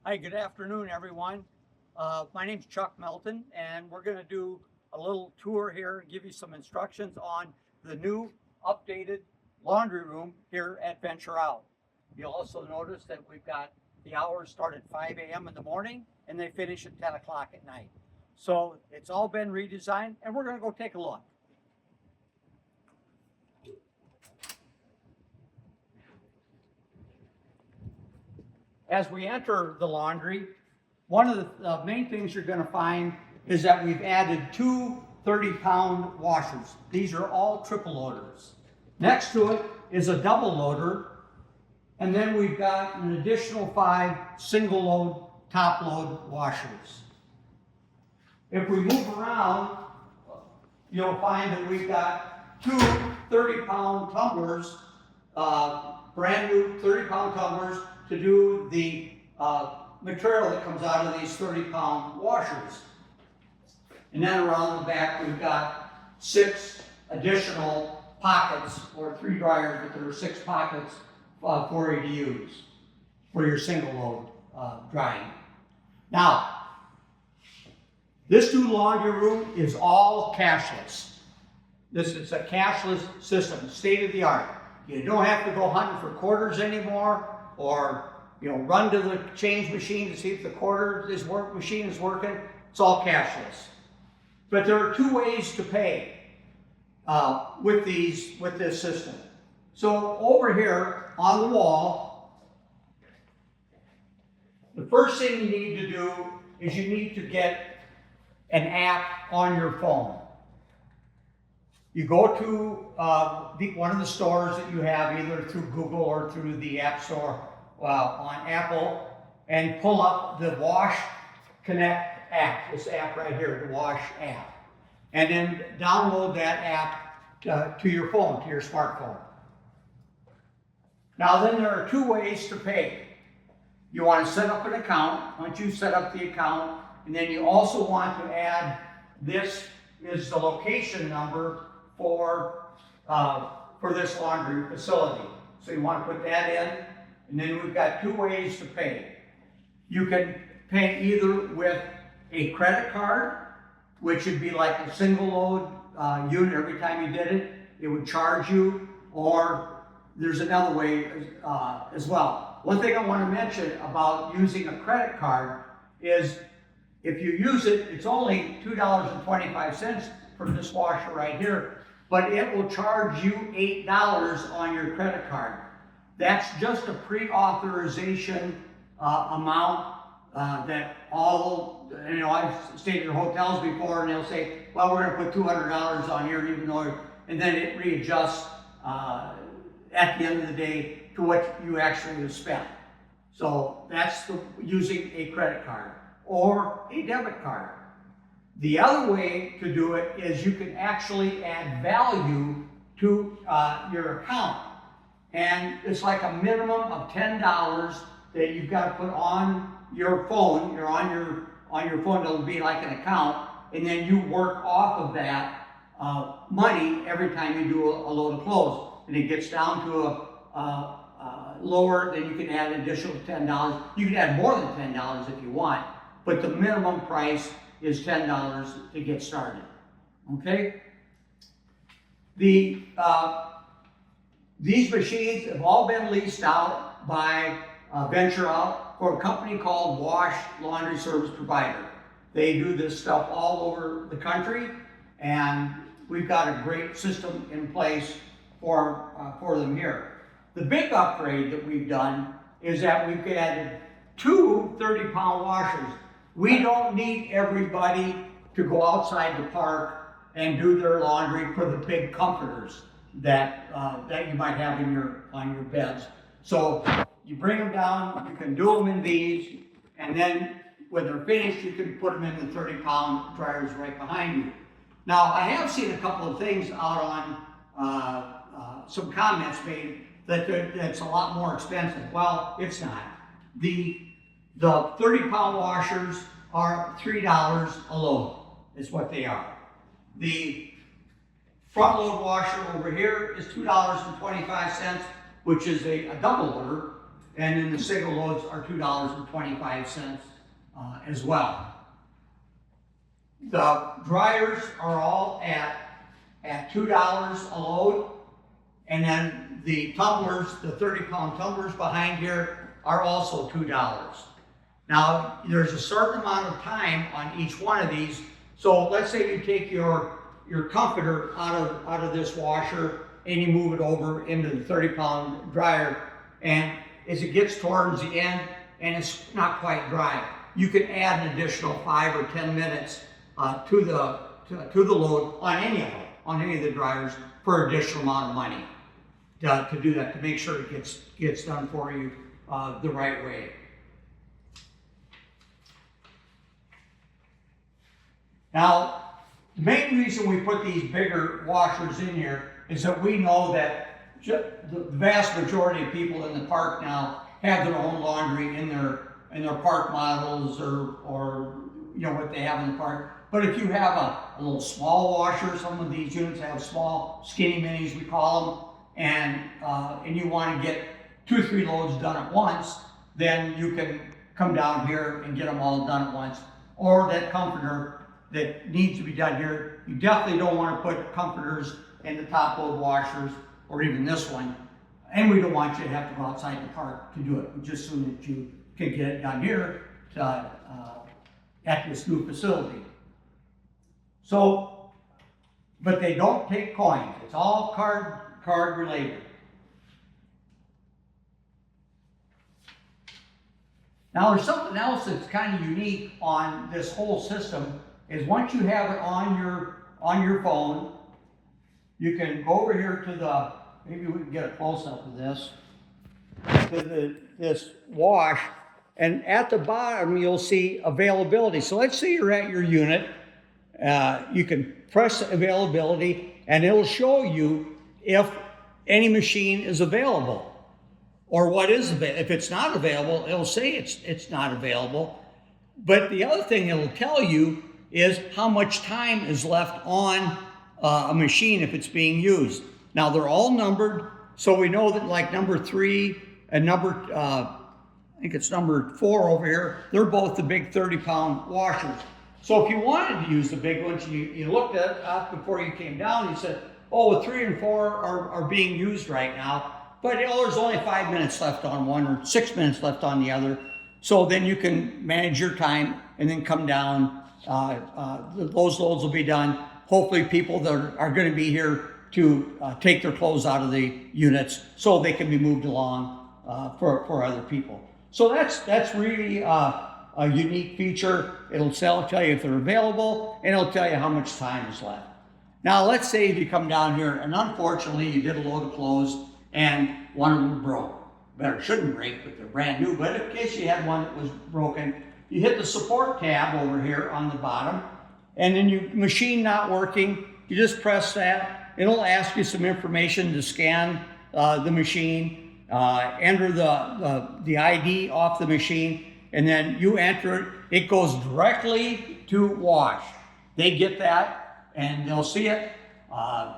Hi, good afternoon, everyone. My name's Chuck Melton, and we're going to do a little tour here and give you some instructions on the new updated laundry room here at Venture Out. You'll also notice that we've got the hours start at 5 a.m. in the morning and they finish at 10 o'clock at night. So it's all been redesigned, and we're going to go take a look. As we enter the laundry, one of the main things you're going to find is that we've added two 30-pound washers. These are all triple loaders. Next to it is a double loader, and then we've got an additional 5 single load, top load washers. If we move around, you'll find that we've got two 30-pound tumblers, brand new 30-pound tumblers to do the material that comes out of these 30-pound washers. And then around the back, we've got 6 additional pockets, or 3 dryers, but there are 6 pockets for you to use for your single load drying. Now, this new laundry room is all cashless. This is a cashless system, state of the art. You don't have to go hunting for quarters anymore, or run to the change machine to see if the machine is working. It's all cashless. But there are 2 ways to pay with this system. So over here on the wall, the first thing you need to do is you need to get an app on your phone. You go to one of the stores that you have, either through Google or through the App Store on Apple, and pull up the Wash Connect app, this app right here, the Wash app. And then download that app to your phone, to your smartphone. Now then, there are 2 ways to pay. You want to set up an account. Once you set up the account, and then you also want to add, this is the location number for this laundry facility. So you want to put that in, and then we've got 2 ways to pay. You can pay either with a credit card, which would be like a single load unit. Every time you did it, it would charge you, or there's another way as well. One thing I want to mention about using a credit card is if you use it, it's only $2.25 for this washer right here, but it will charge you $8 on your credit card. That's just a pre-authorization amount that all, I've stayed in hotels before, and they'll say, well, we're going to put $200 on here, even though, and then it readjusts at the end of the day to what you actually have spent. So that's using a credit card or a debit card. The other way to do it is you can actually add value to your account. And it's like a minimum of $10 that you've got to put on your phone. You're on your phone, it'll be like an account, and then you work off of that money every time you do a load of clothes. And it gets down to a lower, then you can add an additional $10. You can add more than $10 if you want, but the minimum price is $10 to get started. Okay? These machines have all been leased out by Venture Out for a company called Wash Laundry Service Provider. They do this stuff all over the country, and we've got a great system in place for them here. The big upgrade that we've done is that we've added 2 30-pound washers. We don't need everybody to go outside the park and do their laundry for the big comforters that you might have on your beds. So you bring them down, you can do them in these, and then when they're finished, you can put them in the 30-pound dryers right behind you. Now, I have seen a couple of things out on some comments made that's a lot more expensive. Well, it's not. The 30-pound washers are $3 a load, is what they are. The front load washer over here is $2.25, which is a double loader, and then the single loads are $2.25 as well. The dryers are all at $2 a load, and then the tumblers, the 30-pound tumblers behind here, are also $2. Now, there's a certain amount of time on each one of these. So let's say you take your comforter out of this washer and you move it over into the 30-pound dryer, and as it gets towards the end and it's not quite dry, you can add an additional 5 or 10 minutes to the load on any of them, on any of the dryers, for additional amount of money to do that, to make sure it gets done for you the right way. Now, the main reason we put these bigger washers in here is that we know that the vast majority of people in the park now have their own laundry in their park models or you know what they have in the park. But if you have a little small washer, some of these units have small skinny minis, we call them, and you want to get 2 or 3 loads done at once, then you can come down here and get them all done at once. Or that comforter that needs to be done here, you definitely don't want to put comforters in the top load washers, or even this one. And we don't want you to have to go outside the park to do it. We just assume that you can get it done here at this new facility. So, but they don't take coins. It's all card related. Now there's something else that's kind of unique on this whole system, is once you have it on your phone, you can go over here to the, maybe we can get a close up of this, to this wash, and at the bottom you'll see availability. So let's say you're at your unit, you can press availability and it'll show you if any machine is available or what is available. If it's not available, it'll say it's not available. But the other thing it'll tell you is how much time is left on a machine if it's being used. Now they're all numbered, so we know that like number 3 and I think it's number 4 over here, they're both the big 30-pound washers. So if you wanted to use the big ones, you looked at it before you came down, you said, oh, 3 and 4 are being used right now, but there's only 5 minutes left on one or 6 minutes left on the other. So then you can manage your time and then come down. Those loads will be done. Hopefully people that are going to be here to take their clothes out of the units so they can be moved along for other people. So that's really a unique feature. It'll tell you if they're available, and it'll tell you how much time is left. Now let's say if you come down here and unfortunately you did a load of clothes and one of them broke. Better shouldn't break, but they're brand new. But in case you had one that was broken, you hit the support tab over here on the bottom, and then your machine not working, you just press that. It'll ask you some information to scan the machine, enter the ID off the machine, and then you enter it. It goes directly to wash. They get that, and they'll see it.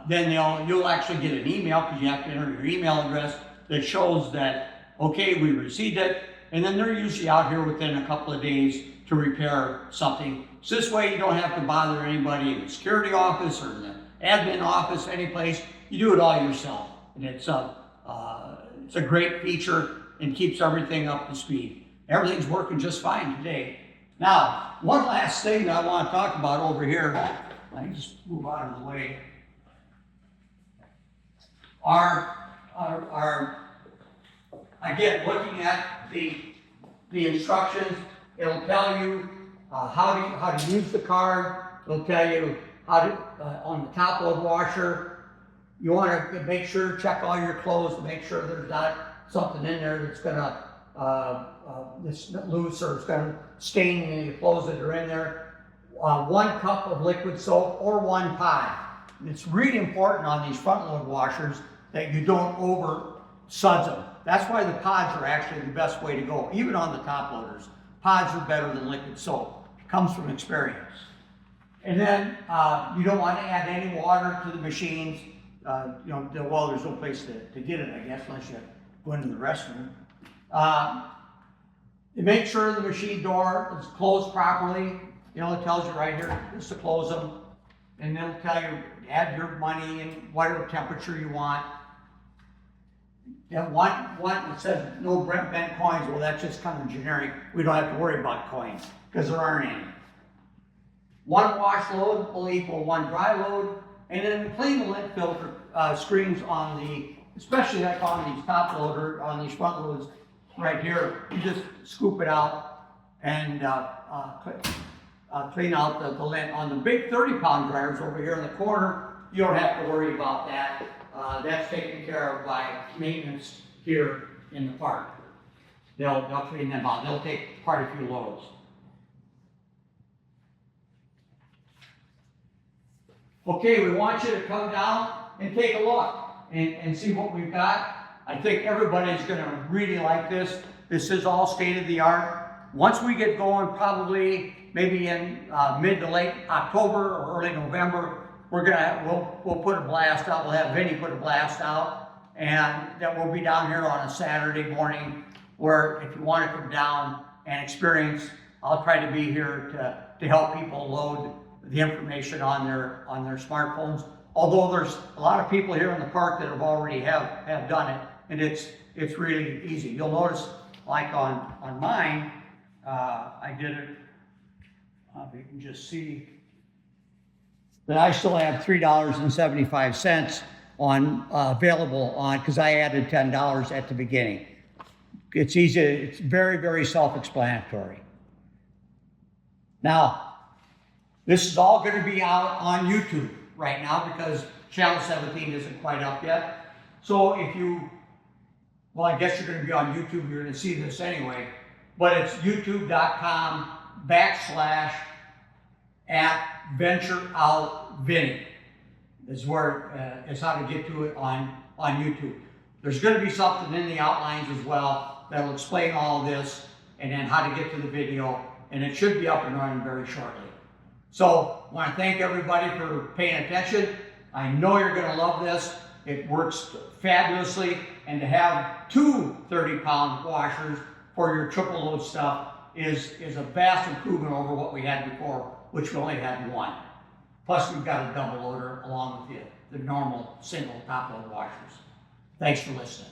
Then you'll actually get an email, because you have to enter your email address, that shows that, okay, we received it. And then they're usually out here within a couple of days to repair something. So this way you don't have to bother anybody in the security office or in the admin office, any place. You do it all yourself. And it's a great feature and keeps everything up to speed. Everything's working just fine today. Now, one last thing that I want to talk about over here, let me just move out of the way, again, looking at the instructions, it'll tell you how to use the card. It'll tell you how to, on the top load washer, you want to make sure, check all your clothes to make sure there's not something in there that's gonna, that's loose or it's gonna stain any of the clothes that are in there. 1 cup of liquid soap or 1 pod. It's really important on these front load washers that you don't over suds them. That's why the pods are actually the best way to go, even on the top loaders. Pods are better than liquid soap. It comes from experience. And then you don't want to add any water to the machines. Well, there's no place to get it, I guess, unless you go into the restroom. Make sure the machine door is closed properly. You know, it tells you right here just to close them. And it'll tell you, add your money in whatever temperature you want. And one that says no bent coins, well, that's just kind of generic. We don't have to worry about coins because there aren't any. One wash load will equal one dry load, and then clean the lint filter screens on the, especially like on these top loader, on these front loads right here. You just scoop it out and clean out the lint. On the big 30-pound dryers over here in the corner, you don't have to worry about that. That's taken care of by maintenance here in the park. They'll clean them out. They'll take quite a few loads. Okay, we want you to come down and take a look and see what we've got. I think everybody's going to really like this. This is all state of the art. Once we get going, probably maybe in mid to late October or early November, we'll put a blast out. We'll have Vinny put a blast out, and that will be down here on a Saturday morning. Where if you want to come down and experience, I'll try to be here to help people load the information on their smartphones. Although there's a lot of people here in the park that have already have done it, and it's really easy. You'll notice, like on mine, I did it. You can just see that I still have $3.75 on available on, because I added $10 at the beginning. It's easy. It's very, very self-explanatory. Now, this is all going to be out on YouTube right now because channel 17 isn't quite up yet. So if you, well, I guess you're going to be on YouTube. You're going to see this anyway. But it's youtube.com/@VentureOutVinny is where is how to get to it on YouTube. There's going to be something in the outlines as well that will explain all of this and then how to get to the video, and it should be up and running very shortly. So I want to thank everybody for paying attention. I know you're going to love this. It works fabulously, and to have two 30-pound washers for your triple load stuff is a vast improvement over what we had before, which we only had one. Plus we've got a double loader along with the normal single top load washers. Thanks for listening.